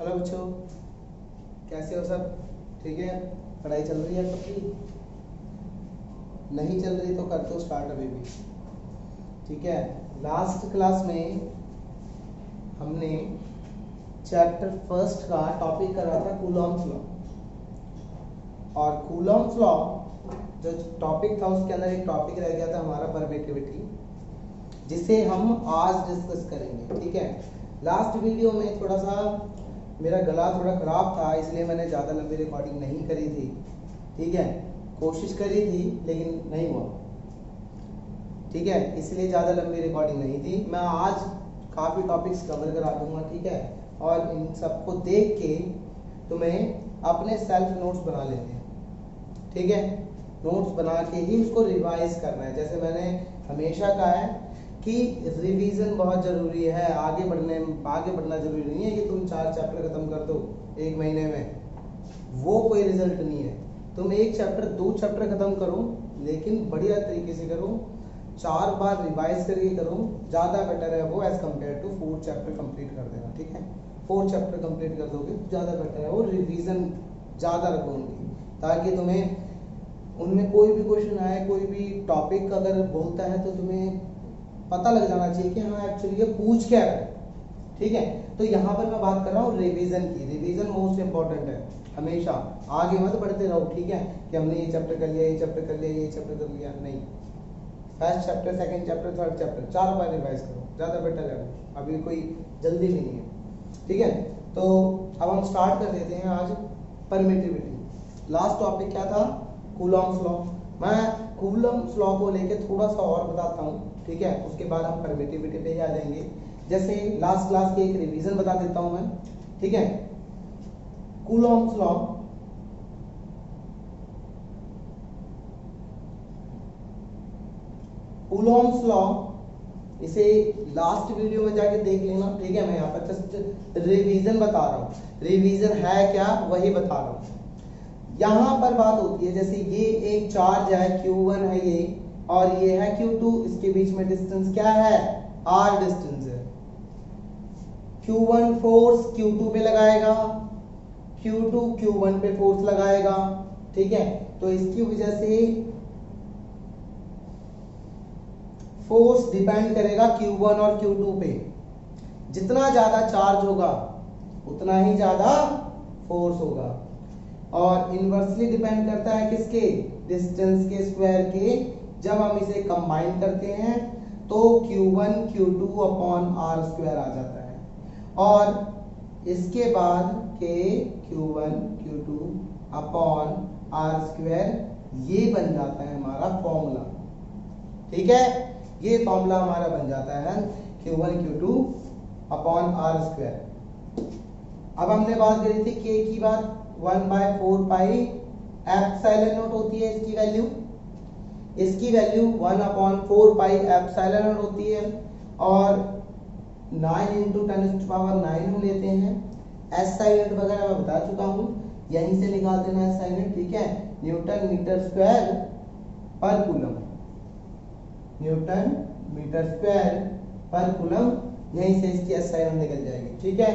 Hello बच्चों, कैसे हो सब? ठीक है, पढ़ाई चल रही है सबकी? नहीं चल रही तो कर दो स्टार्ट अभी भी। ठीक है, लास्ट क्लास में हमने चैप्टर फर्स्ट का टॉपिक करा था कूलॉम्स लॉ। और कूलॉम्स लॉ जो टॉपिक था उसके अंदर एक टॉपिक रह गया था हमारा परमिटिविटी, जिसे हम आज डिस्कस करेंगे। ठीक है, लास्ट वीडियो में थोड़ा सा मेरा गला थोड़ा खराब था, इसलिए मैंने ज़्यादा लंबी रिकॉर्डिंग नहीं करी थी। ठीक है, कोशिश करी थी लेकिन नहीं हुआ। ठीक है, इसलिए ज़्यादा लंबी रिकॉर्डिंग नहीं थी। मैं आज काफ़ी टॉपिक्स कवर करा दूंगा। ठीक है, और इन सबको देख के तुम्हें अपने सेल्फ नोट्स बना लेने हैं। ठीक है, नोट्स बना के ही उसको रिवाइज करना है। जैसे मैंने हमेशा कहा है कि रिवीजन बहुत ज़रूरी है। आगे बढ़ना ज़रूरी नहीं है कि तुम 4 चैप्टर खत्म कर दो 1 महीने में, वो कोई रिजल्ट नहीं है। तुम 1 चैप्टर 2 चैप्टर खत्म करो, लेकिन बढ़िया तरीके से करो, 4 बार रिवाइज करके करो, ज़्यादा बेटर है वो as compare to 4 chapter complete कर देना। ठीक है, 4 चैप्टर कंप्लीट कर दोगे तो ज़्यादा बेटर है वो। रिवीजन ज़्यादा रखो उनकी, ताकि तुम्हें उनमें कोई भी क्वेश्चन आए, कोई भी टॉपिक अगर बोलता है तो तुम्हें पता लग जाना चाहिए कि हाँ एक्चुअली ये पूछ क्या रहा है। ठीक है, तो यहाँ पर मैं बात कर रहा हूँ रिवीजन की। रिवीजन मोस्ट इंपॉर्टेंट है, हमेशा आगे मत बढ़ते रहो। ठीक है, कि हमने ये चैप्टर कर लिया, ये चैप्टर कर लिया, ये चैप्टर कर लिया, नहीं। First chapter, second chapter, third chapter 4 बार रिवाइज करो, ज़्यादा बेटर है। अभी कोई जल्दी भी नहीं है। ठीक है, तो अब हम स्टार्ट कर देते हैं आज परमिटिविटी। लास्ट टॉपिक क्या था? Coulomb's law. मैं कूलॉम्स लॉ को लेके थोड़ा सा और बताता हूँ। ठीक है, उसके बाद हम परमिटिविटी पे ही आ जाएंगे। जैसे लास्ट क्लास के एक रिवीजन बता देता हूँ मैं। ठीक है, कूलॉम्स लॉ इसे लास्ट वीडियो में जाके देख लेना। ठीक है, मैं यहाँ पर जस्ट रिवीजन बता रहा हूँ। रिवीजन है क्या वही बता रहा हूँ। यहाँ पर बात होती है, जैसे ये एक चार्ज है Q1 है ये, और ये है Q2, इसके बीच में डिस्टेंस क्या है? R डिस्टेंस है। Q1 फोर्स Q2 पे लगाएगा, Q2 Q1 पे फोर्स लगाएगा। ठीक है, तो इसकी वजह से फोर्स डिपेंड करेगा Q1 और Q2 पे। जितना ज्यादा चार्ज होगा उतना ही ज्यादा फोर्स होगा, और इनवर्सली डिपेंड करता है किसके? डिस्टेंस के स्क्वायर के। जब हम इसे कंबाइन करते हैं तो Q1 Q2 upon R square आ जाता है, और इसके बाद के Q1 Q2 upon R square ये बन जाता है हमारा फॉर्मूला। ठीक है, ये फॉर्मूला हमारा बन जाता है Q1 Q2 upon R square. अब हमने बात करी थी K की बात, 1/4 पाई एप्सिलॉन नॉट होती है इसकी वैल्यू। इसकी वैल्यू 1/4 पाई एप्सिलॉन नॉट होती है, और 9 × 10⁻⁹ हम लेते हैं। SI यूनिट वगैरह मैं बता चुका हूँ, यहीं से निकाल देना SI यूनिट। ठीक है, न्यूटन मीटर स्क्वायर पर कूलम, न्यूटन मीटर स्क्वायर पर कूलम, यहीं से इसकी SI यूनिट निकल जाएगी। ठीक है,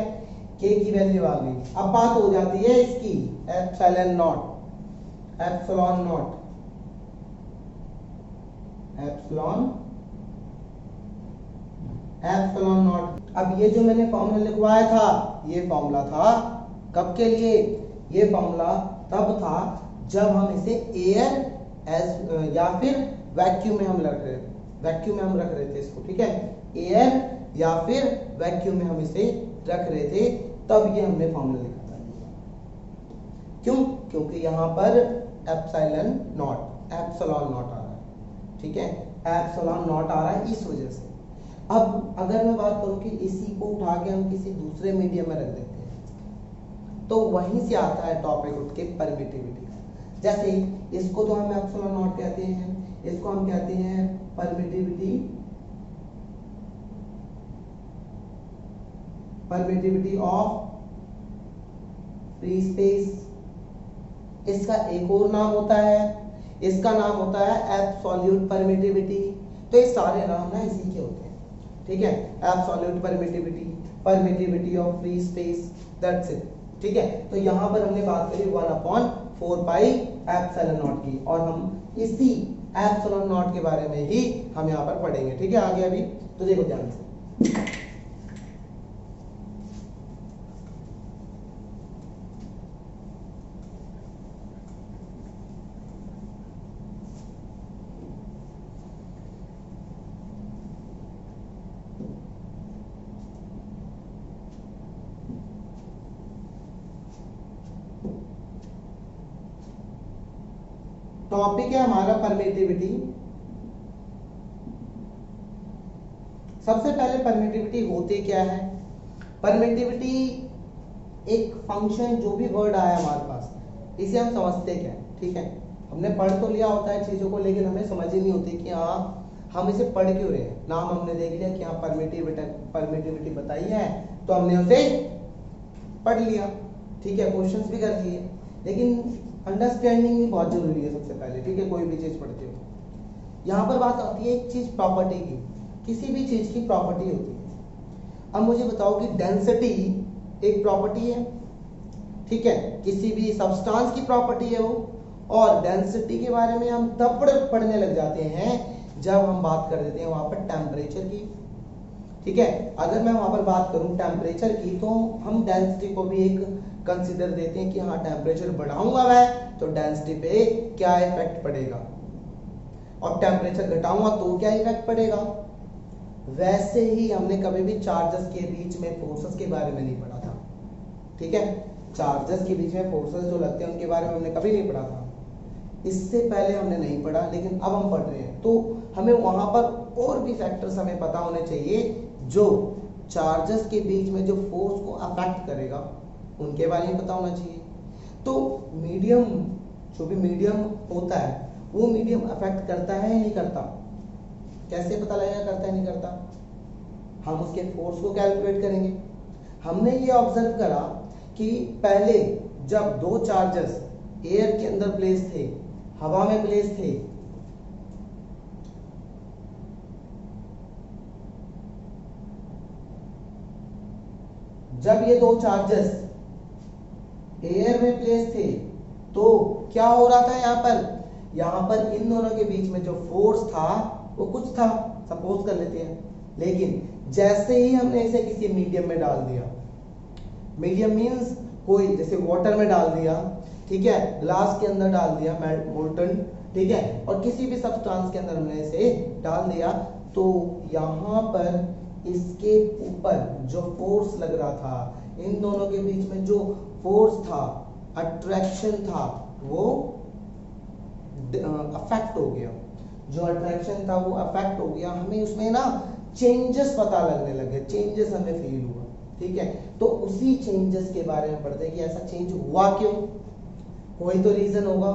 K की वैल्यू आ गई। अब बात हो जाती है इसकी एप्सिलॉन नॉट। एप्सिलॉन नॉट अब ये जो मैंने फॉर्मूला लिखवाया था, ये फॉर्मूला था कब के लिए? ये फॉर्मूला तब था जब हम इसे एयर या फिर वैक्यूम में हम रख रहे थे इसको। ठीक है, एयर या फिर वैक्यूम में हम इसे रख रहे थे, तब ये हमने फॉर्मूला लिखा था। क्यों? क्योंकि यहाँ पर एप्सिलॉन नॉट आ रहा है। ठीक है, एप्सिलॉन नॉट आ रहा है इस वजह से। अब अगर मैं बात करूं कि इसी को उठा के हम किसी दूसरे मीडियम में रख देते हैं, तो वहीं से आता है टॉपिक उठ के परमिटिविटी का। जैसे इसको तो हम एप्सिलॉन नॉट कहते हैं, इसको हम कहते हैं परमिटिविटी ऑफ फ्री स्पेस। इसका एक और नाम होता है, इसका नाम होता है एब्सोल्यूट परमिटिविटी। तो ये सारे नाम ना इसी के होते हैं। ठीक है, absolute permittivity, permittivity of free space, that's it. ठीक है, तो यहाँ पर हमने बात करी 1/4 पाई एप्सिलॉन नॉट की, और हम इसी एप्सिलॉन नॉट के बारे में ही हम यहाँ पर पढ़ेंगे। ठीक है, आगे अभी तो देखो ध्यान से। टॉपिक है हमारा परमिटिविटी। सबसे पहले परमिटिविटी होते क्या है? परमिटिविटी एक फंक्शन, जो भी वर्ड आया हमारे पास, इसे हम समझते क्या है? ठीक है, हमने पढ़ तो लिया होता है चीजों को, लेकिन हमें समझ ही नहीं होती कि हाँ हम इसे पढ़ क्यों रहे हैं। नाम हमने देख लिया कि हाँ परमिटिविटी बताई है, तो हमने उसे पढ़ लिया। ठीक है, क्वेश्चंस भी कर लिए, लेकिन अंडरस्टैंडिंग भी बहुत जरूरी है सबसे पहले। ठीक है, कोई भी चीज पढ़ते हो, यहाँ पर बात आती है एक चीज प्रॉपर्टी की, किसी भी चीज की प्रॉपर्टी होती है। अब मुझे बताओ कि डेंसिटी एक प्रॉपर्टी है। ठीक है, किसी भी सब्सटेंस की प्रॉपर्टी है वो, और डेंसिटी के बारे में हम तब पढ़ने लग जाते हैं जब हम बात कर देते हैं वहां पर टेम्परेचर की। ठीक है, अगर मैं वहां पर बात करूं टेम्परेचर की, तो हम डेंसिटी को भी एक कंसीडर देते हैं कि हाँ टेम्परेचर बढ़ाऊंगा मैं तो डेंसिटी पे क्या इफेक्ट पड़ेगा, और टेम्परेचर घटाऊंगा तो क्या इफेक्ट पड़ेगा। वैसे ही हमने कभी भी चार्जेस के बीच में फोर्सेस के बारे में नहीं पढ़ा था। ठीक है, चार्जेस के बीच में फोर्सेस जो लगते हैं उनके बारे में हमने कभी नहीं पढ़ा था, इससे पहले हमने नहीं पढ़ा, लेकिन अब हम पढ़ रहे हैं। तो हमें वहां पर और भी फैक्टर्स हमें पता होने चाहिए जो चार्जेस के बीच में जो फोर्स को अफेक्ट करेगा, उनके बारे में पता होना चाहिए। तो मीडियम, जो भी मीडियम होता है, वो मीडियम अफेक्ट करता है या नहीं करता? कैसे पता लगेगा करता है नहीं करता? हम उसके फोर्स को कैलकुलेट करेंगे। हमने ये ऑब्जर्व करा कि पहले जब दो चार्जेस एयर के अंदर प्लेस थे, हवा में प्लेस थे, जब ये दो चार्जेस एयर में प्लेस थे, तो क्या हो रहा था यहाँ पर इन दोनों के बीच में जो फोर्स था वो कुछ था, सपोज कर लेते हैं। लेकिन जैसे ही हमने इसे किसी मीडियम में डाल दिया, मीडियम मींस कोई जैसे वाटर में डाल दिया, ठीक है, ग्लास के अंदर डाल दिया मोल्टन, ठीक है, और किसी भी सब्सटेंस के अंदर हमने इसे डाल दिया, तो यहाँ पर इसके ऊपर जो फोर्स लग रहा था, इन दोनों के बीच में जो फोर्स था, अट्रैक्शन था, वो अफेक्ट हो गया। जो अट्रैक्शन था वो अफेक्ट हो गया, हमें उसमें ना चेंजेस पता लगने लगे, चेंजेस हमें फील हुआ। ठीक है, तो उसी चेंजेस के बारे में पढ़ते हैं कि ऐसा चेंज हुआ क्यों, कोई तो रीजन होगा।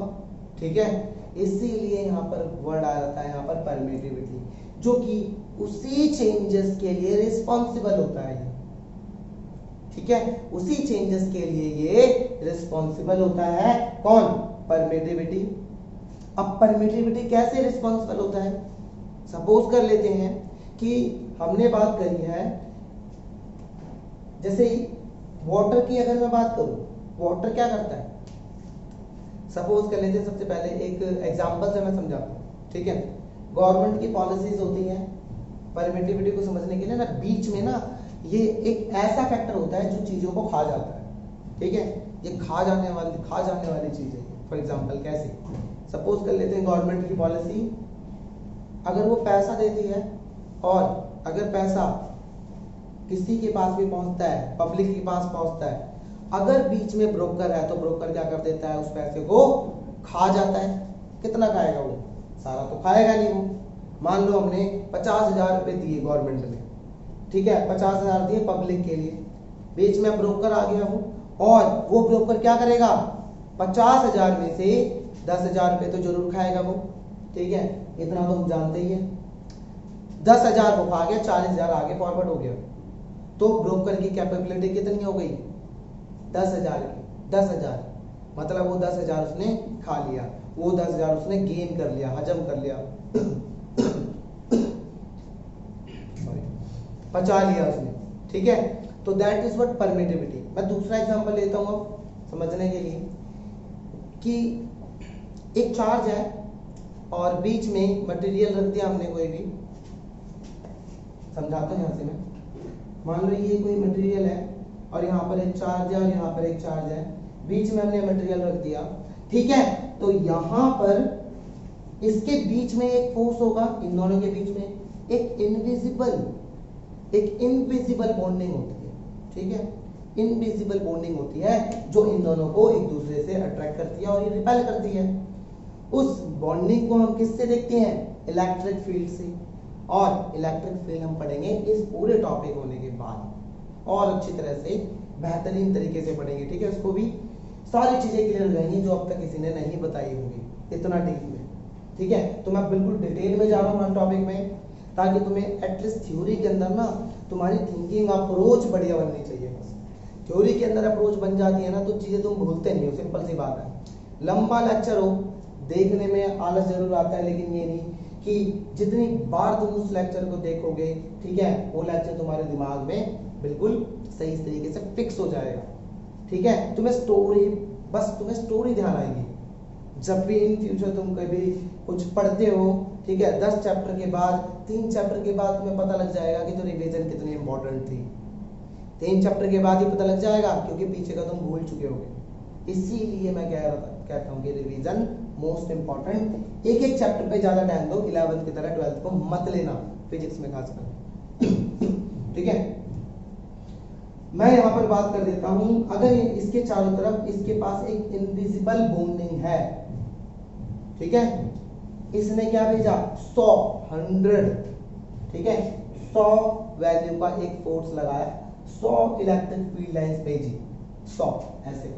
ठीक है, इसीलिए यहाँ पर वर्ड आ जाता है यहाँ पर परमिटिविटी, जो कि उसी चेंजेस के लिए रिस्पॉन्सिबल होता है। ठीक है, उसी चेंजेस के लिए ये रिस्पॉन्सिबल होता है। कौन? परमिटिविटी। अब परमिटिविटी कैसे रिस्पॉन्सिबल होता है? सपोज कर लेते हैं कि हमने बात करी है, जैसे वाटर की अगर मैं बात करूं, वाटर क्या करता है? सपोज कर लेते हैं, सबसे पहले एक एग्जांपल से मैं समझाता हूं। ठीक है, गवर्नमेंट की पॉलिसीज होती हैं, परमिटिविटी को समझने के लिए ना बीच में ना ये एक ऐसा फैक्टर होता है जो चीजों को खा जाता है। ठीक है, ये खा जाने वाली चीज है। फॉर एग्जांपल कैसे? सपोज कर लेते हैं गवर्नमेंट की पॉलिसी, अगर वो पैसा देती है और अगर पैसा किसी के पास भी पहुंचता है, पब्लिक के पास पहुंचता है, अगर बीच में ब्रोकर है तो ब्रोकर क्या कर देता है, उस पैसे को खा जाता है। कितना खाएगा वो? सारा तो खाएगा नहीं वो। मान लो हमने 50,000 रुपए दिए गवर्नमेंट ने, ठीक है, 50,000 दिए पब्लिक के लिए, बीच में ब्रोकर आ गया वो, और वो ब्रोकर क्या करेगा, 50,000 में से 10,000 रुपए तो जरूर खाएगा वो। ठीक है, इतना तो हम जानते ही है। 10,000 वो खा गया, 40,000 आगे फॉरवर्ड हो गया, तो ब्रोकर की कैपेबिलिटी कितनी हो गई? 10,000 की। 10,000 मतलब वो 10,000 उसने खा लिया, वो 10,000 उसने गेन कर लिया, हजम कर लिया, पचा लिया उसने। ठीक है, तो दैट इज व्हाट परमिटिविटी। मैं दूसरा एग्जांपल लेता हूँ अब समझने के लिए कि एक चार्ज है और बीच में मटेरियल रख दिया हमने कोई भी, समझाता हूँ यहाँ से मैं। मान लो ये कोई मटेरियल है और यहाँ पर एक चार्ज है और यहाँ पर एक चार्ज है, बीच में हमने मटेरियल रख दिया, ठीक है। तो यहाँ पर इसके बीच में एक फोर्स होगा, इन दोनों के बीच में एक इनविजिबल बॉन्डिंग होती है, ठीक है। इनविजिबल बॉन्डिंग होती है जो इन दोनों को एक दूसरे से अट्रैक्ट करती है और ये रिपेल करती है। उस बॉन्डिंग को हम किससे देखते हैं? इलेक्ट्रिक फील्ड से। और इलेक्ट्रिक फील्ड हम पढ़ेंगे इस पूरे टॉपिक होने के बाद और अच्छी तरह से बेहतरीन तरीके से पढ़ेंगे, ठीक है। उसको भी सारी चीजें क्लियर हो जाएंगी जो अब तक किसी ने नहीं बताई होंगी इतना डीप में, ठीक है। तो मैं बिल्कुल डिटेल में जा रहा हूँ हर टॉपिक में, ताकि तुम्हें एटलीस्ट थ्योरी के अंदर ना तुम्हारी थिंकिंग अप्रोच बढ़िया बननी चाहिए। बस थ्योरी के अंदर अप्रोच बन जाती है ना तो चीजें तुम भूलते नहीं हो, सिंपल सी बात है। लंबा लेक्चर हो, देखने में आलस जरूर आता है, लेकिन ये नहीं कि जितनी बार तुम उस लेक्चर को देखोगे, ठीक है, वो लेक्चर तुम्हारे दिमाग में बिल्कुल सही तरीके से फिक्स हो जाएगा, ठीक है। तुम्हें स्टोरी ध्यान आएगी जब भी इन फ्यूचर तुम कभी कुछ पढ़ते हो, ठीक है। 10 चैप्टर के बाद, 3 चैप्टर के बाद तुम्हें पता लग जाएगा कि तो रिवीजन कितनी इंपॉर्टेंट थी। 3 चैप्टर के बाद ही पता लग जाएगा क्योंकि पीछे का तुम भूल चुके होगे। इसीलिए मैं कहता हूँ कि रिवीजन मोस्ट इंपॉर्टेंट। एक एक चैप्टर पे ज्यादा टाइम दो, 11th की तरह 12th को मत लेना, फिजिक्स में खासकर, ठीक है। मैं यहाँ पर बात कर देता हूँ, अगर इसके चारों तरफ इसके पास एक इनविजिबल बॉन्डिंग है, ठीक है, इसने क्या भेजा 100 ठीक है, 100 वैल्यू का एक फोर्स लगाया, 100 इलेक्ट्रिक फील्ड लाइंस भेजी, 100 ऐसे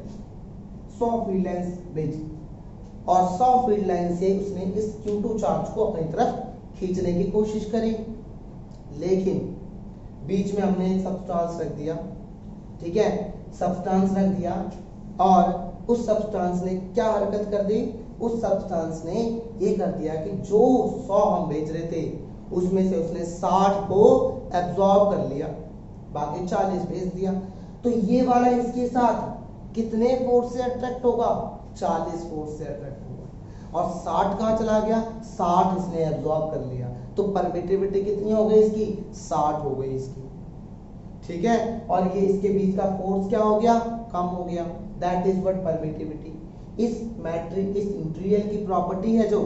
100 फील्ड लाइंस भेजी और 100 फील्ड लाइन से उसने इस Q2 चार्ज को अपनी तरफ खींचने की कोशिश करी, लेकिन बीच में हमने एक सब्सटेंस रख दिया, ठीक है, सब्सटेंस रख दिया और उस सब्सटेंस ने क्या हरकत कर दी? उस सब्सटेंस ने ये कर दिया कि जो 100 हम बेच रहे थे उसमें से उसने 60 को एब्जॉर्ब कर लिया, बाकी 40 भेज दिया। तो ये वाला इसके साथ कितने फोर्स से अट्रैक्ट होगा? 40 फोर्स से अट्रैक्ट होगा। और 60 कहाँ चला गया? 60 इसने एब्जॉर्ब कर लिया। तो परमिटिविटी कितनी हो गई इसकी? 60 हो गई इसकी, ठीक है। और ये इसके बीच का फोर्स क्या हो गया? कम हो गया। That is what permittivity. इस मटेरियल की प्रॉपर्टी है जो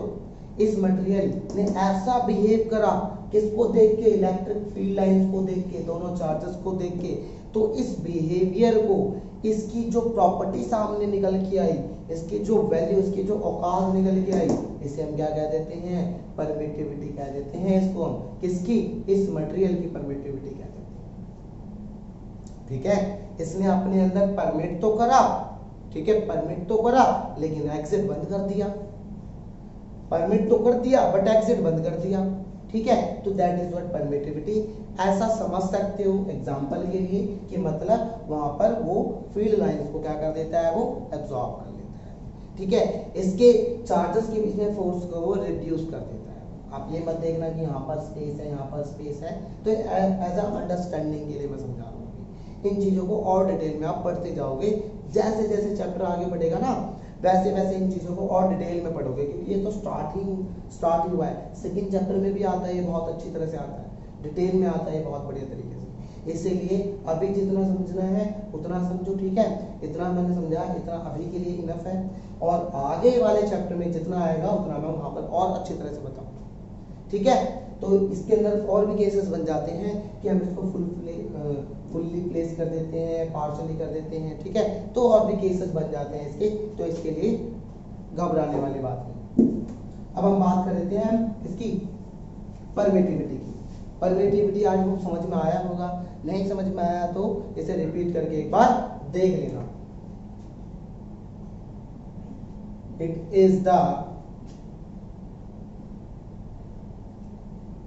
इस मटेरियल ने ऐसा बिहेव करा, किसको देख के? इलेक्ट्रिक फील्ड लाइंस को देख के, दोनों चार्जेस को देख के। तो इस बिहेवियर को, इसकी जो प्रॉपर्टी सामने निकल के आई, इसकी जो वैल्यू, इसकी जो औकात निकल के आई, इसे हम क्या कह देते हैं? परमिटिविटी कह देते हैं। इसको हम किसकी? इस मटेरियल की परमिटिविटी कह देते हैं, ठीक है। इसने अपने अंदर परमिट तो करा, ठीक है, परमिट तो करा, लेकिन एग्जिट बंद कर दिया। परमिट तो कर दिया बट एग्जिट बंद कर दिया, ठीक है। तो दैट इज व्हाट परमिटिविटी। ऐसा समझ सकते हो एग्जांपल के लिए कि मतलब वहां पर वो फील्ड लाइंस को क्या कर देता है? वो एब्जॉर्ब कर लेता है, ठीक है। इसके चार्जेस के बीच में फोर्स को वो रिड्यूस कर देता है। आप ये मत देखना कि यहाँ पर स्पेस है, यहाँ पर स्पेस है। तो एज अ अंडरस्टैंडिंग के लिए मैं समझा रहा हूँ। इन चीजों को और डिटेल में आप पढ़ते जाओगे, जैसे जैसे चैप्टर आगे बढ़ेगा ना वैसे वैसे इन चीजों को और डिटेल में पढ़ोगे, क्योंकि ये तो स्टार्ट ही हुआ है। सेकंड चैप्टर में भी आता है, ये बहुत अच्छी तरह से आता है, डिटेल में आता है बहुत बढ़िया तरीके से। इसीलिए अभी जितना समझना है उतना समझो, ठीक है। इतना मैंने समझा, इतना अभी के लिए इनफ है। और आगे वाले चैप्टर में जितना आएगा उतना मैं वहां पर और अच्छी तरह से बताऊंगा, ठीक है। तो इसके अंदर और भी केसेस बन जाते हैं कि हम इसको फुल्ली प्लेस कर देते हैं, पार्शली कर देते हैं, ठीक है। तो और भी केसेस बन जाते हैं इसके, तो इसके लिए घबराने वाली बात नहीं। अब हम बात कर लेते हैं इसकी परमिटिविटी की। परमिटिविटी आज वो समझ में आया होगा, नहीं समझ में आया तो इसे रिपीट करके एक बार देख लेना। It is the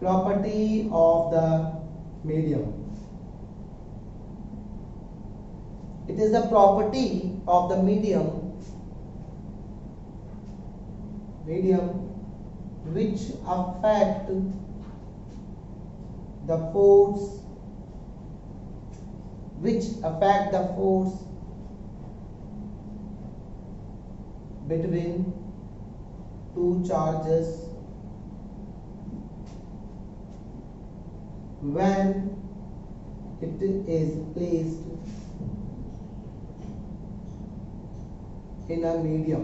property of the medium. It is the property of the medium which affect the force which affect the force between two charges when it is placed in a medium।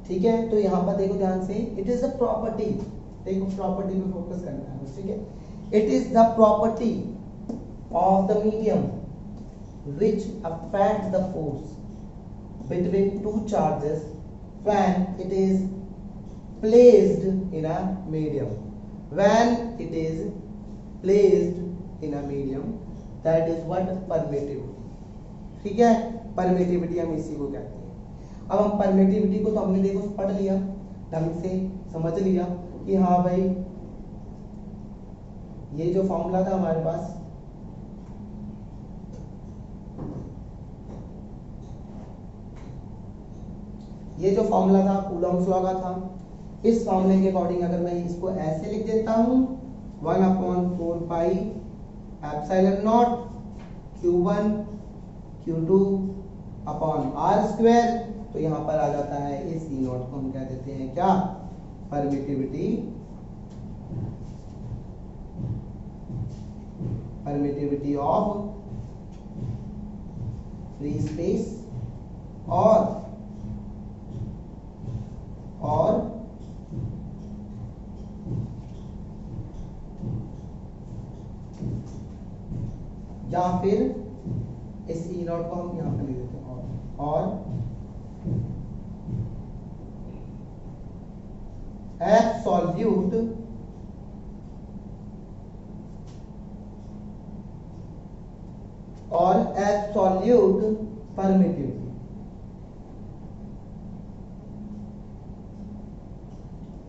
ठीक है, तो यहां पर देखो ध्यान से, it is a property, देखो property पे फोकस करना है, ठीक है। It is the property of the medium which affect the force between two charges when it is placed in a medium। when it is placed in a medium, that is what permittivity। ठीक है, permittivity हम इसी को कहते हैं। अब हम permittivity को तो हमने देखो पढ़ लिया, ढंग से समझ लिया कि हाँ भाई ये जो फॉर्मूला था हमारे पास, ये जो फॉर्मूला था कूलॉम्स लॉ का था, इस फॉर्मूले के अकॉर्डिंग अगर मैं इसको ऐसे लिख देता हूं 1/4 pi epsilon naught Q1 Q2 upon R square, तो यहाँ पर आ जाता है इस E नॉट को हम क्या देते हैं, क्या, परमिटिविटी ऑफ फ्री स्पेस और या फिर इस E नॉट को हम यहाँ पर लिख देते हैं और एब्सोल्यूट परमिटिविटी।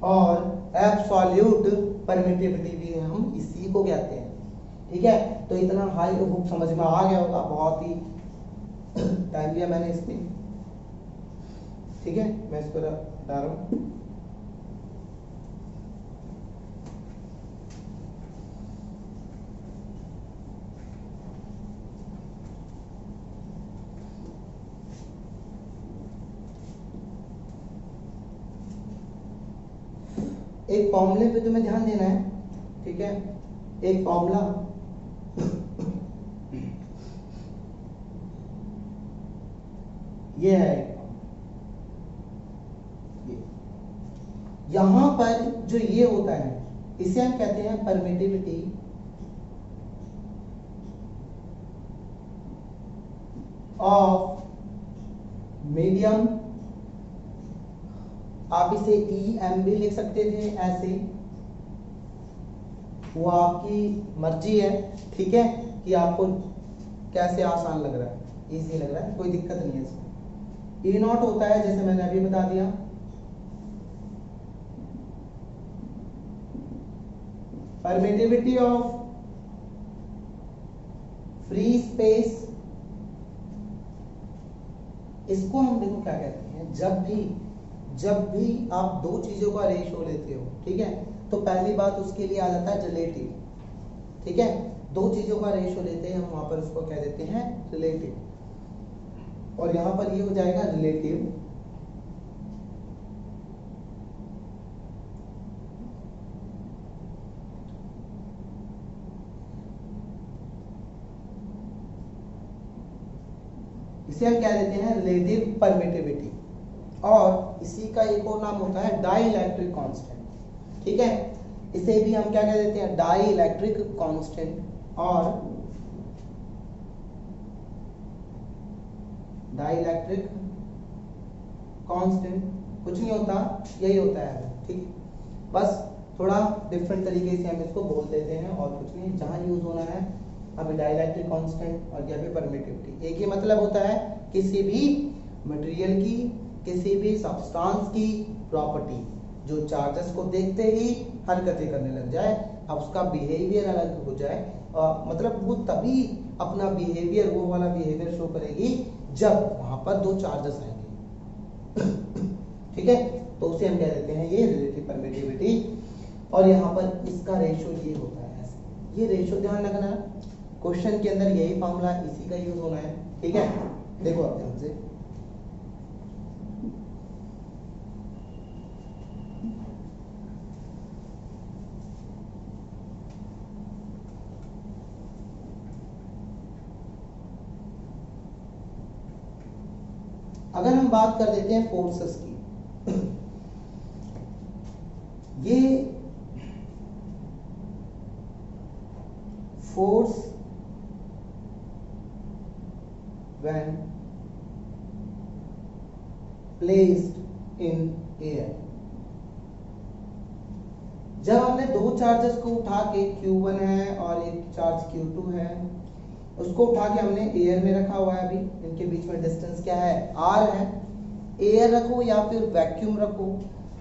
और एब्सोल्यूट परमिटिविटी भी हम इसी को कहते हैं। ठीक है, तो इतना हाई हुक समझ में आ गया होगा, बहुत ही टाइम लिया मैंने इसमें। ठीक है, मैं इसको हटा रहा हूं। एक फॉर्मूले पे तुम्हें ध्यान देना है, ठीक है। एक फॉर्मूला ये है, यहां पर जो ये होता है इसे हम कहते हैं परमिटिविटी ऑफ मीडियम। आप इसे EM भी लिख सकते थे ऐसे, वो आपकी मर्जी है, ठीक है, कि आपको कैसे आसान लग रहा है, इजी लग रहा है, कोई दिक्कत नहीं है इसमें। E नॉट होता है, जैसे मैंने अभी बता दिया, परमिटिविटी ऑफ फ्री स्पेस। इसको हम देखो क्या कहते हैं, जब भी आप दो चीजों का रेशियो लेते हो, ठीक है, तो पहली बात उसके लिए आ जाता है रिलेटिव। ठीक है, दो चीजों का रेशियो लेते हैं हम, वहां पर उसको कह देते हैं रिलेटिव, और यहां पर ये हो जाएगा रिलेटिव इसे हम क्या देते हैं, रिलेटिव परमिटिविटी। और इसी का एक और नाम होता है डाइइलेक्ट्रिक कांस्टेंट। ठीक है, इसे भी हम क्या कह देते हैं, डाइइलेक्ट्रिक कांस्टेंट। और डाइइलेक्ट्रिक कांस्टेंट कुछ नहीं होता, यही होता है, ठीक, बस थोड़ा डिफरेंट तरीके से हम इसको बोल देते हैं और कुछ नहीं। जहां यूज होना है अभी डाइइलेक्ट्रिक कांस्टेंट और यहाँ पे परमिटिविटी, एक ही मतलब होता है, किसी भी मटेरियल की, किसी भी सब्सटेंस की प्रॉपर्टी जो चार्जेस को देखते ही हरकतें करने लग जाए, अब उसका बिहेवियर अलग हो जाए, मतलब वो तभी अपना बिहेवियर, वो वाला बिहेवियर शो करेगी जब वहां पर दो चार्जेस आएंगे। ठीक है, तो उसे हम कह देते हैं ये रिलेटिव परमिटिविटी। और यहाँ पर इसका रेशियो ये होता है ऐसे, ये रेशो ध्यान रखना, क्वेश्चन के अंदर यही फॉर्मूला इसी का यूज होना है, ठीक है। देखो आप ध्यान से, अगर हम बात कर देते हैं फोर्सेस की, ये force when placed in air, जब हमने दो चार्जेस को उठा के Q1 है और एक चार्ज Q2 है, उसको उठा के हमने एयर में रखा हुआ है, अभी इनके बीच में डिस्टेंस क्या है, R है। एयर रखो या फिर वैक्यूम रखो,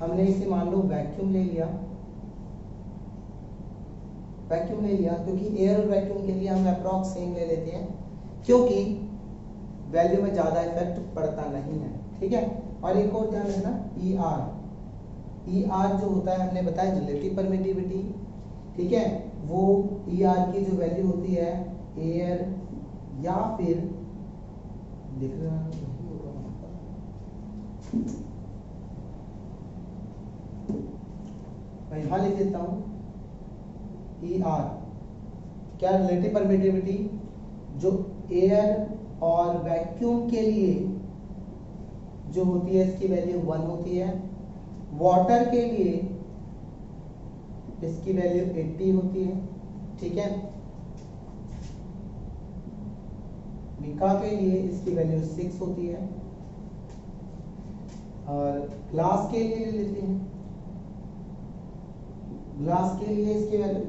हमने इसे मान लो वैक्यूम ले लिया, वैक्यूम ले लिया, क्योंकि एयर और वैक्यूम के लिए हम अप्रॉक्स सेम ले लेते हैं, क्योंकि वैल्यू में ज्यादा इफेक्ट पड़ता नहीं है, ठीक है। और एक और ध्यान रखना, ER जो होता है हमने बताया रिलेटिव परमिटिविटी, ठीक है, वो ER की जो वैल्यू होती है एयर या फिर लिखना मैं यहां लिख देता हूं, ER क्या, रिलेटिव परमिटिविटी, जो एयर और वैक्यूम के लिए जो होती है इसकी वैल्यू 1 होती है, वाटर के लिए इसकी वैल्यू 80 होती है, ठीक है, मिका के लिए इसकी वैल्यू 6 होती है, और ग्लास के लिए ले लेते हैं, ग्लास के लिए इसकी वैल्यू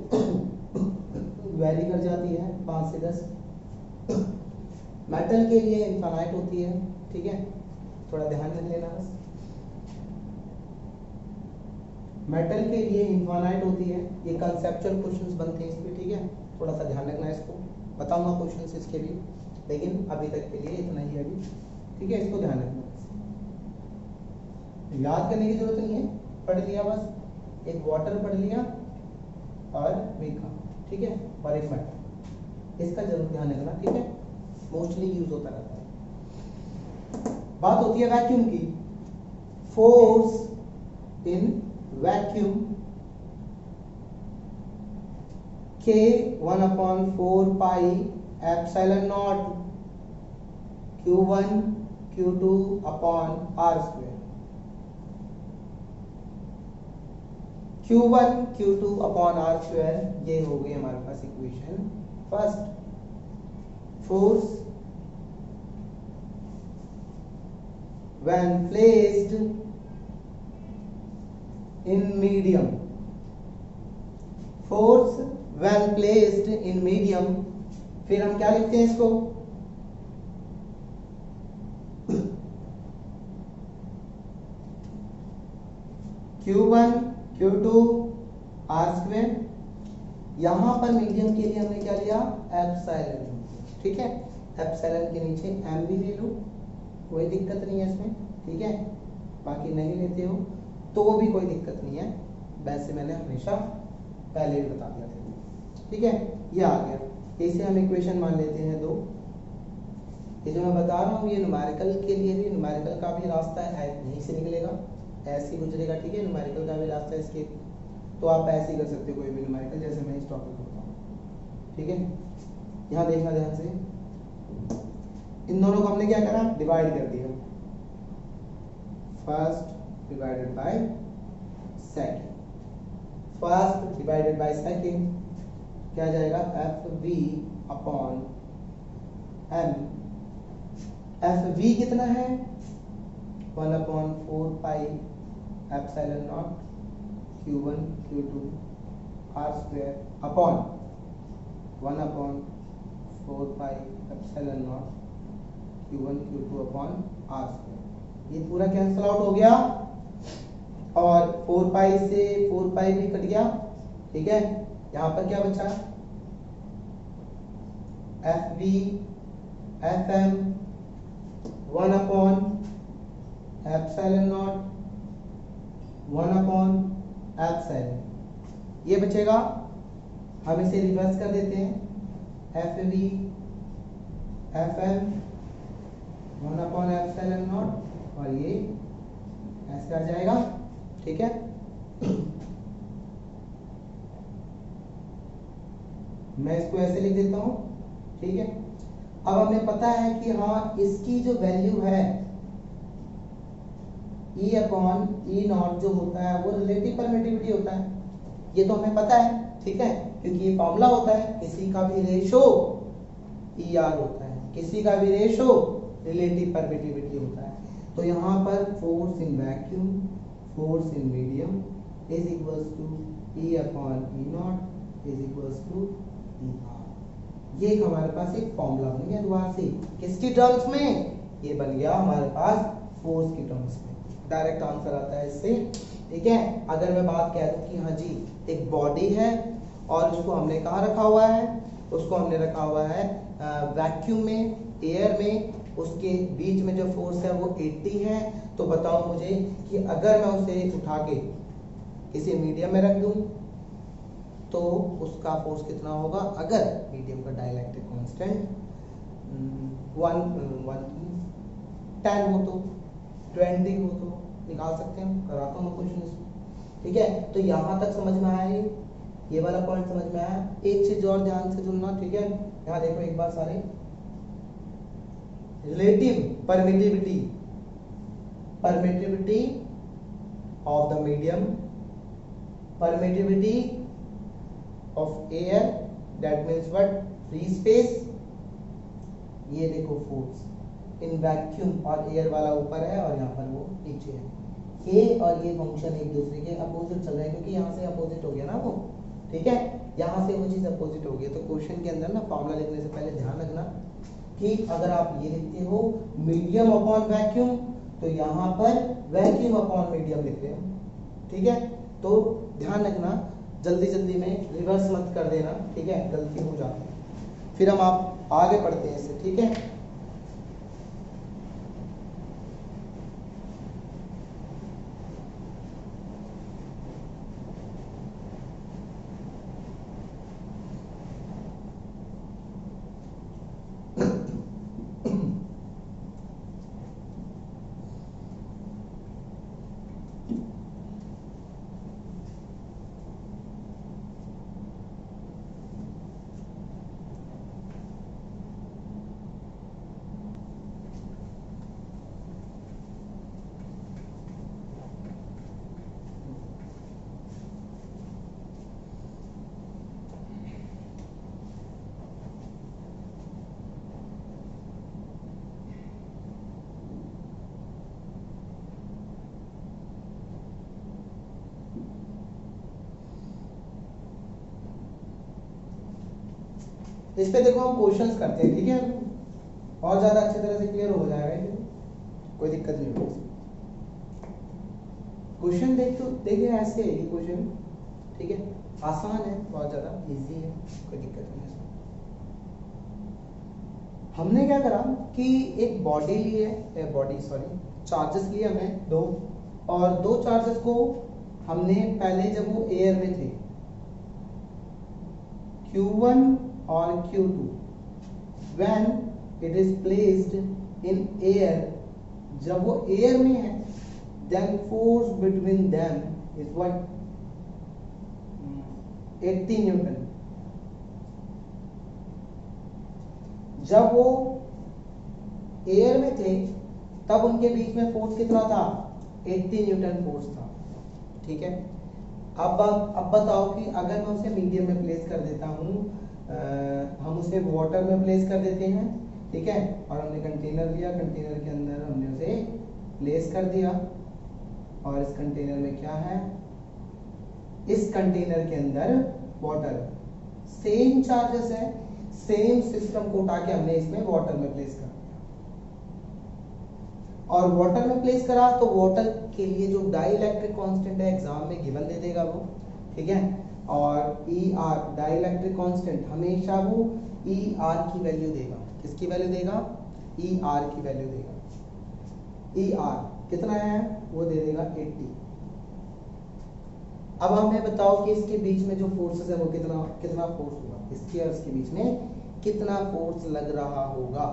वैरी कर जाती है 5 से 10, मेटल के लिए इनफाइनाइट होती है, ठीक है, थोड़ा ध्यान रख लेना बस, मेटल के लिए इनफाइनाइट होती है, ये कंसेप्चुअल क्वेश्चंस बनते हैं इस पे, ठीक है, थोड़ा सा ध्यान रखना है, इसको बताऊंगा क्वेश्चंस इसके भी, लेकिन अभी तक के लिए इतना ही अभी, ठीक है, इसको ध्यान रखना, याद करने की जरूरत नहीं है, पढ़ लिया बस, एक वाटर पढ़ लिया और मिका, ठीक है, और एक मेटल, इसका जरूर ध्यान रखना, ठीक है, मोस्टली यूज होता रहता है। बात होती है वैक्यूम की, force in vacuum K 1/4 pi epsilon naught Q1 Q2 upon R square, Q1 Q2 upon R square, ये हो गई हमारे पास equation first. Force when placed in medium, force when placed in medium, फिर हम क्या लिखते हैं इसको, Q1 Q2 R square, यहां पर मीडियम के लिए हमने क्या लिया, एप्सिलॉन, ठीक है, एप्सिलॉन के नीचे m भी ले लो, कोई दिक्कत नहीं है इसमें, ठीक है, बाकी नहीं लेते हो तो भी कोई दिक्कत नहीं है, वैसे मैंने हमेशा पहले ही बता दिया था, ठीक है, ये आ गया, इसे हम इक्वेशन मान लेते हैं 2। ये जो मैं बता रहा हूँ ये न्यूमेरिकल के लिए भी, न्यूमेरिकल का भी रास्ता है, यहीं से निकलेगा, ऐसे ही गुजरेगा, ठीक है, न्यूमेरिकल का भी रास्ता है इसके, तो आप ऐसे ही कर सकते हो कोई भी न्यूमेरिकल, जैसे मैं इस टॉपिक को बताऊँ, ठीक है। यहाँ देखना ध्यान से, इन दोनों को हमने क्या करा, डिवाइड कर दिया, first divided by second, first divided by second क्या जाएगा, F V upon M, F V कितना है, 1/4 pi epsilon naught Q1 Q2 R square upon 1/4 pi epsilon naught Q1 Q2 upon R square, ये पूरा cancel out हो गया, और 4 पाई से 4 पाई भी कट गया, ठीक है, यहाँ पर क्या बचा, एफ बी एफ एम 1/एप्सिलॉन नॉट 1/एप्सिलॉन, ये बचेगा हम इसे रिवर्स कर देते हैं, एफ वी एफ एम 1/ε0 और ये ऐसे आ जाएगा। ठीक है, मैं इसको ऐसे लिख देता हूं। ठीक है, अब हमें पता है कि हाँ इसकी जो वैल्यू है E/E0 जो होता है वो रिलेटिव परमिटिविटी होता है, ये तो हमें पता है। ठीक है, क्योंकि ये फॉर्मूला होता है, किसी का भी रेशो ER होता है, किसी का भी रेशो रिलेटिव परमिटिविटी होता है। तो यहाँ पर force in vacuum, force in medium is equals to E/E0 is equals to ER। ये एक हमारे पास एक फॉर्मूला बन गया दोबारा से, किसकी टर्म्स में, ये बन गया हमारे पास फोर्स की टर्म्स में। डायरेक्ट आंसर आता है इससे। ठीक है, अगर मैं बात कह दूं कि हाँ जी एक बॉडी है और उसको हमने कहाँ रखा हुआ है, उसको हमने रखा हुआ है वैक्यूम में, एयर में, उसके बीच में जो फोर्स है वो 80 है, तो बताओ मुझे कि अगर मैं उसे उठा के किसी मीडियम में रख दूं तो उसका फोर्स कितना होगा, अगर मीडियम का डाइलेक्ट्रिक कांस्टेंट 10 हो तो, 20 हो तो, निकाल सकते हैं, कराता हूँ क्वेश्चन। ठीक है, तो यहाँ तक समझ में आया, ये वाला पॉइंट समझ में आया। एक चीज और ध्यान से सुनना। ठीक है, यहाँ देखो एक बार सारे, relative permittivity, permittivity of the medium, permittivity of air, that means what, free space. ये देखो फोर्स इन वैक्यूम, और एयर वाला ऊपर है और यहाँ पर वो नीचे है। ए और ये फंक्शन एक दूसरे के अपोजिट चल रहे हैं, क्योंकि यहाँ से अपोजिट हो गया ना वो। ठीक है, यहाँ से वो चीज अपोजिट हो गई। तो क्वेश्चन के अंदर ना फॉर्मूला लिखने से पहले ध्यान रखना कि अगर आप ये लिखते हो मीडियम अपॉन वैक्यूम, तो यहाँ पर वैक्यूम अपॉन मीडियम लिख रहे हो। ठीक है, तो ध्यान रखना, जल्दी जल्दी में रिवर्स मत कर देना। ठीक है, गलती हो जाती है। फिर हम आप आगे पढ़ते हैं इससे। ठीक है, इस पे देखो हम क्वेश्चंस करते हैं। ठीक है, और ज्यादा अच्छी तरह से क्लियर हो जाएगा, कोई दिक्कत नहीं होगी। क्वेश्चन देखिए ऐसे है ये क्वेश्चन। ठीक है, आसान है, बहुत ज्यादा इजी है, कोई दिक्कत नहीं है। हमने क्या करा कि एक बॉडी ली है, चार्जेस लिए हमने दो, और दो चार्जेस को हमने पहले जब वो एयर में थे, Q1 और Q2, when it is placed in air, जब वो एयर में है, then force between them is what, 80 Newton. जब वो एयर में थे तब उनके बीच में फोर्स कितना था, 80 न्यूटन फोर्स था। ठीक है, अब बताओ कि अगर मैं उसे मीडियम में प्लेस कर देता हूँ, हम उसे वाटर में प्लेस कर देते हैं। ठीक है, और हमने कंटेनर लिया, कंटेनर के अंदर हमने उसे प्लेस कर दिया, और इस कंटेनर में क्या है, इस कंटेनर के अंदर वाटर, सेम चार्जेस है, सेम सिस्टम को उठा के हमने इसमें वाटर में प्लेस कर दिया, और वाटर में प्लेस करा तो वाटर के लिए जो डाइलेक्ट्रिक कांस्टेंट है एग्जाम में गिवन दे देगा वो। ठीक है, और ER डाइलेक्ट्रिक कांस्टेंट हमेशा वो ER की वैल्यू देगा। किसकी वैल्यू देगा, ER की वैल्यू देगा। ER कितना है, वो दे देगा 80। अब हमें बताओ कि इसके बीच में जो फोर्सेस है वो कितना कितना फोर्स होगा, इसके और इसके बीच में कितना फोर्स लग रहा होगा,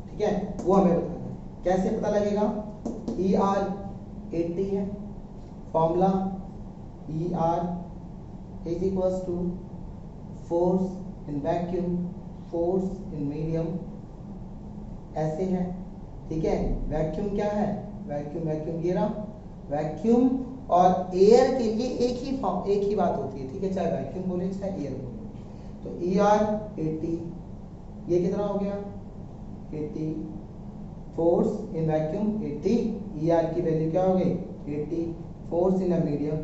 ठीक है, वो हमें बताना है। कैसे पता लगेगा? ER 80 है, formula ER is equals to force in vacuum force in medium, ऐसे है, ठीक है। वैक्यूम क्या है? वैक्यूम ये रहा वैक्यूम, और एयर के लिए एक ही बात होती है, ठीक है, चाहे वैक्यूम बोले चाहे एयर बोले। तो ER 80, ये कितना हो गया? 80, फोर्स इन वैक्यूम 80, ER की वैल्यू क्या हो गई? 80, force in a medium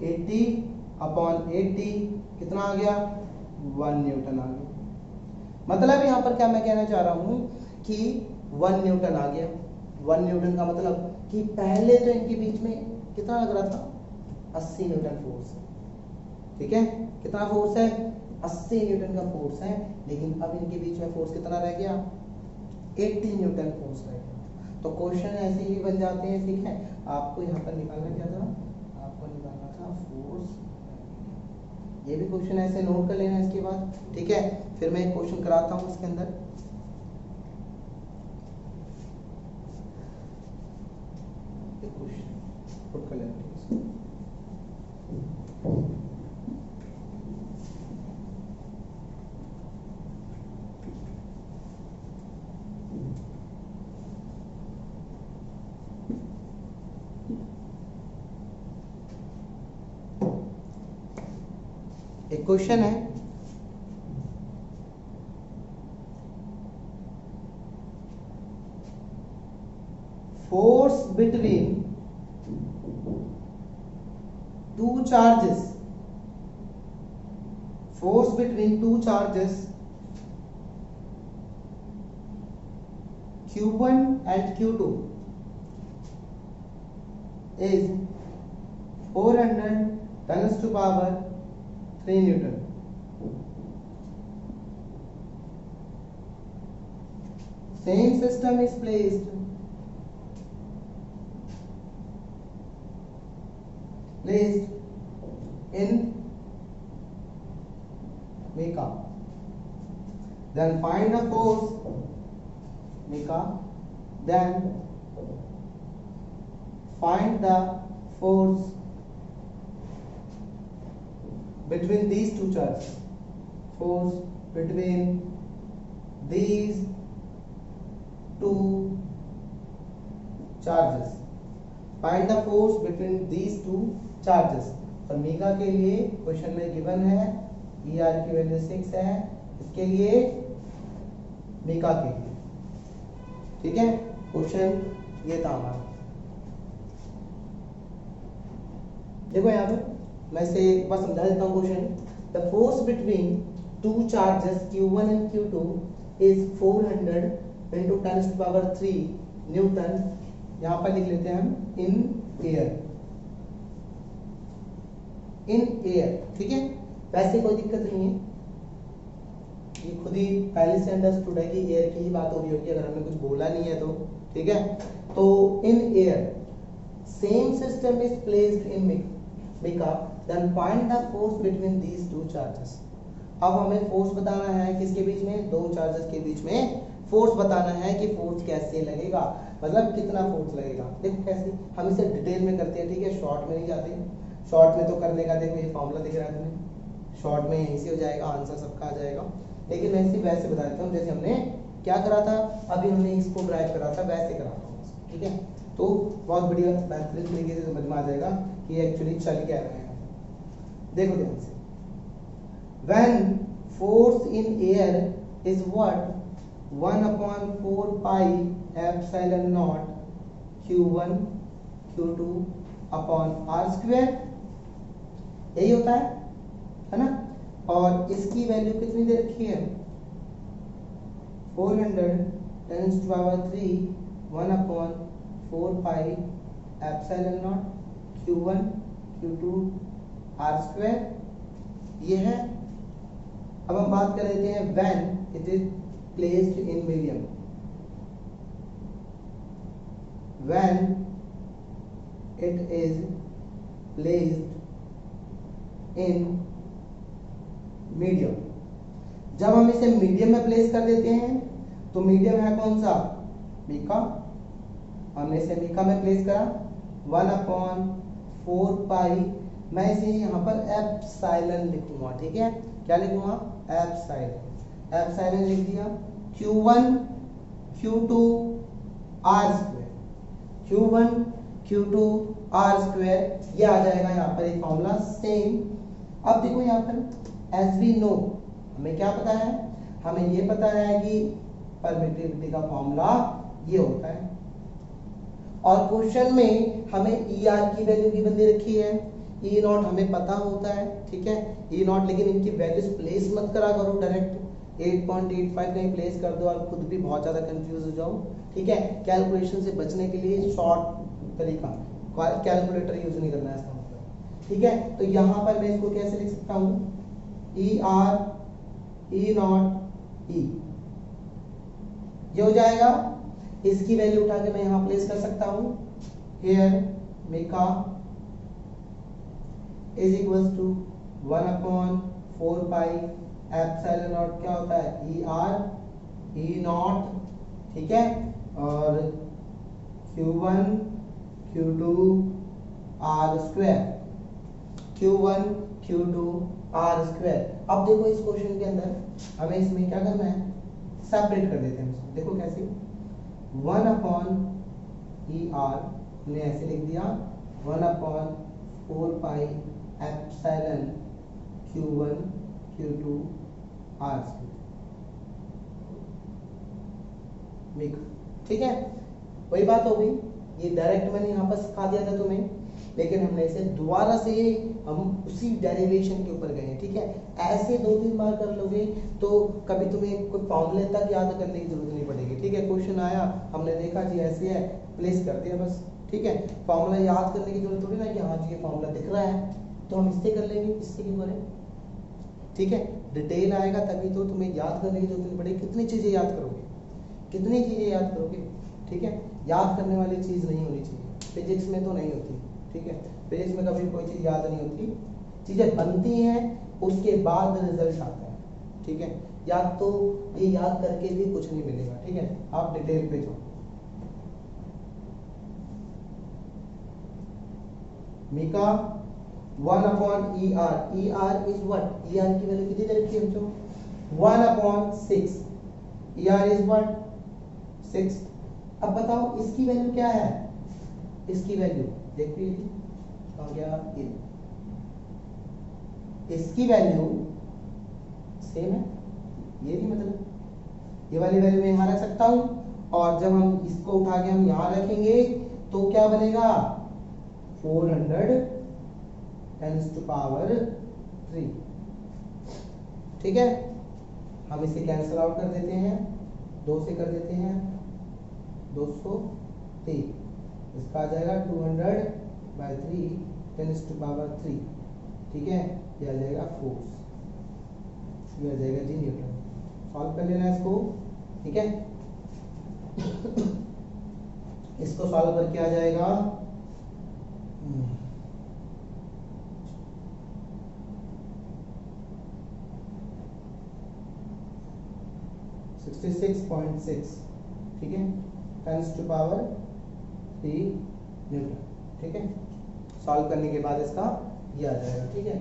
80 upon 80 कितना आ गया? 1 न्यूटन आ गया। मतलब यहाँ पर क्या मैं कहना चाह रहा हूँ कि 1 न्यूटन आ गया। 1 न्यूटन का मतलब कि पहले तो इनके बीच में कितना लग रहा था? 80 न्यूटन फोर्स, ठीक है, कितना फोर्स है? 80 न्यूटन का फोर्स है, लेकिन अब इनके बीच में फोर्स कितना रह गया? 80 न्यूटन फोर्स रह गया। तो क्वेश्चन ऐसे ही बन जाते हैं, ठीक है। आपको यहाँ पर निकालना क्या था? आपको निकालना था फोर्स। ये भी क्वेश्चन ऐसे नोट कर लेना इसके बाद, ठीक है। फिर मैं एक क्वेश्चन कराता हूँ इसके अंदर। क्वेश्चन पुट कर लेना। एक क्वेश्चन है, force between two charges, force between two charges Q1 and Q2 is 400 tons to power 3 Newton. Same system is placed in Mica. Then find the force Mica. Then find the force between these two charges. Force between these two charges. Find the force between these two charges. और मीका के लिए question में given है ER की value 6 है, इसके लिए मीका के लिए, ठीक है। क्वेश्चन ये था हमारा। देखो यहाँ पर मैं इसे एक बार समझा देता हूँ question. The force between two charges Q1 and Q2 is 400 into 10 to power 3 Newton. यहाँ पर लिख लेते हैं हम इन एयर, ठीक है। वैसे कोई दिक्कत नहीं है, ये खुद ही पहले से अंडरस्टूड है कि एयर की ही बात हो रही होगी, अगर हमने कुछ बोला नहीं है तो, ठीक है। तो in air same system is placed in mica, then find the force between these two charges. अब हमें फोर्स बताना है किसके बीच में? दो चार्जेस के बीच में फोर्स बताना है कि फोर्स कैसे लगेगा, मतलब कितना फोर्स लगेगा। देखो कैसे हम इसे डिटेल में करते हैं, ठीक है, शॉर्ट में नहीं जाते। शॉर्ट में तो करने का देखो ये फॉर्मूला दिख रहा है तुम्हें, शॉर्ट में यहीं से हो जाएगा, आंसर सबका आ जाएगा। लेकिन मैं इसे वैसे बता देता हूँ जैसे हमने क्या करा था, अभी हमने इसको ड्राइव करा था, वैसे कराता हूँ, ठीक है। तो बहुत बढ़िया बेहतरीन तरीके से समझ में आ जाएगा कि एक्चुअली चल क्या रहा है। देखो ध्यान से, when force in air is what 1/4 pi epsilon naught Q1 Q2 upon R square, यही होता है ना। और इसकी वैल्यू कितनी दे रखी है? 400 10 to power 3 1/4 pi epsilon naught Q1 Q2 R square, ये है। अब हम बात कर लेते हैं when it is placed in medium. When it is placed in medium. जब हम इसे मीडियम में प्लेस कर देते हैं तो मीडियम है कौन सा, मीका, हमने इसे मीका में प्लेस करा 1/4 पाई, मैं इसे यहाँ पर एप्सिलॉन लिखूंगा, ठीक है, क्या लिखूंगा, एप्सिलॉन, एप्सिलॉन लिख दिया, Q1 Q2 R square, Q1 Q2 R square, ये आ जाएगा यहाँ पर एक फॉर्मूला सेम। अब देखो यहाँ पर एज वी नो, हमें क्या पता है, हमें ये पता है कि परमिटिविटी का फॉर्मूला ये होता है, और क्वेश्चन में हमें ई आर की वैल्यू की बंदी रखी है, ई नॉट हमें पता होता है, ठीक है, ई नॉट, लेकिन इनकी वैल्यूज प्लेस मत करा करो डायरेक्ट, 8.85 कहीं प्लेस कर दो और खुद भी बहुत ज्यादा कंफ्यूज हो जाओ, ठीक है। कैलकुलेशन से बचने के लिए शॉर्ट तरीका, कैलकुलेटर यूज नहीं करना है इसका मतलब, ठीक है। तो यहाँ पर मैं इसको कैसे लिख सकता हूँ, ई आर ई नॉट ई, ये हो जाएगा, इसकी वैल्यू उठा के मैं यहाँ प्लेस कर सकता हूँ, here mica is equals to 1/4 pi epsilon naught, क्या होता है, ई आर ई नॉट, ठीक है, और Q1 Q2 R square, Q1 Q2 R square. अब देखो इस क्वेश्चन के अंदर हमें इसमें क्या करना है, सेपरेट कर देते हैं इसको, देखो कैसे, 1/ER ने ऐसे लिख दिया 1/4 pi epsilon Q1 Q2 R square, ठीक है, वही बात हो गई, ये डायरेक्ट मैंने यहाँ पर सिखा दिया था तुम्हें, लेकिन हमने इसे दोबारा से हम उसी डेरिवेशन के ऊपर गए, ठीक है। ऐसे 2-3 बार कर लोगे तो कभी तुम्हें कोई फॉर्मूले तक याद करने की जरूरत नहीं पड़ेगी, ठीक है। क्वेश्चन आया, हमने देखा जी ऐसे है, प्लेस कर दिया बस, ठीक है। फॉर्मूला याद करने की जरूरत थोड़ी ना कि हाँ जी ये फॉर्मूला दिख रहा है तो हम इससे कर लेंगे, इससे क्यों करें, ठीक है। डिटेल आएगा तभी तो तुम्हें याद करने की जरूरत नहीं पड़ेगी। कितनी चीजें याद करोगे, कितनी चीजें याद करोगे, ठीक है। याद करने वाली चीज नहीं होनी चाहिए, फिजिक्स में तो नहीं होती, ठीक है। फिजिक्स में कभी कोई चीज याद नहीं होती, चीजें बनती हैं उसके बाद रिजल्ट आता है, ठीक है। या तो ये याद करके भी कुछ नहीं मिलेगा, ठीक है। आप डिटेल पे जाओ, mica 1/ER, ER is what, ER की वैल्यू कितनी दे रखी है बच्चों, 1/6, ER इज व्हाट 6। अब बताओ इसकी वैल्यू क्या है, इसकी वैल्यू देखिए कहाँ गया, इसकी वैल्यू सेम है, ये भी मतलब ये वाली वैल्यू मैं यहाँ रख सकता हूँ, और जब हम इसको उठा के हम यहाँ रखेंगे तो क्या बनेगा, 400 10⁻³ ठीक है। हम इसे कैंसिल आउट कर देते हैं, 2 से कर देते हैं 203, इसका आ जाएगा 200/3 10⁻³ ठीक है। ये आ जाएगा फोर्स, ये आ जाएगा जी न्यूटन। सॉल्व कर लेना इसको, ठीक है। इसको सॉल्व करके आ जाएगा 66.6 ठीक है, 10⁻³ न्यूटन, ठीक है। सॉल्व करने के बाद इसका ये आ जाएगा, ठीक है,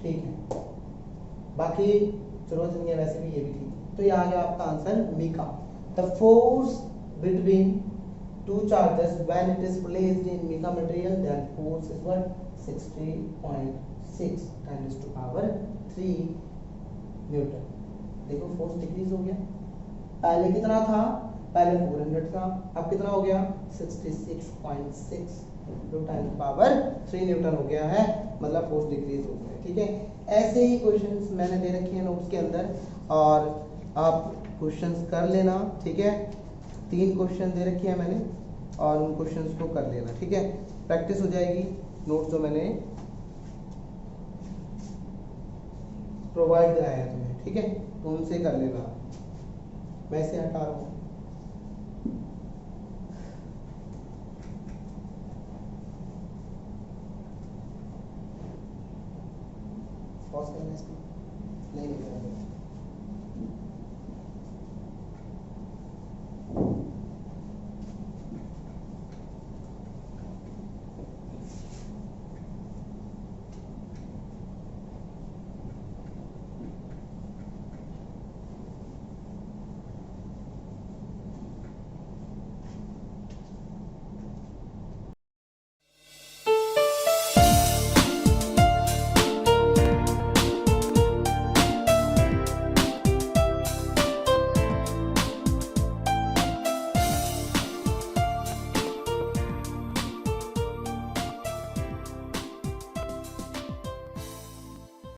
ठीक है। बाकी जरूरत नहीं है, वैसे भी ये भी ठीक है। तो ये आ गया आपका answer mica. The force between two charges when it is placed in mica material, then force is what 60.6 10⁻³ Newton. देखो फोर्स डिक्रीज हो गया, पहले कितना था, पहले 400 था, अब कितना हो गया 66.6 10⁻³ न्यूटन हो गया है, मतलब फोर्स डिक्रीज हो गया, ठीक है। ऐसे ही क्वेश्चंस मैंने दे रखी है नोट्स के अंदर, और आप क्वेश्चंस कर लेना, ठीक है। 3 क्वेश्चन दे रखी है मैंने, और उन क्वेश्चंस को कर लेना, ठीक है। प्रैक्टिस हो जाएगी, नोट्स जो मैंने प्रोवाइड कराया है तुम्हें, ठीक है, तो उनसे कर लेना। मैं इसे हटा रहा हूँ। पॉज करना है इसको, नहीं करना।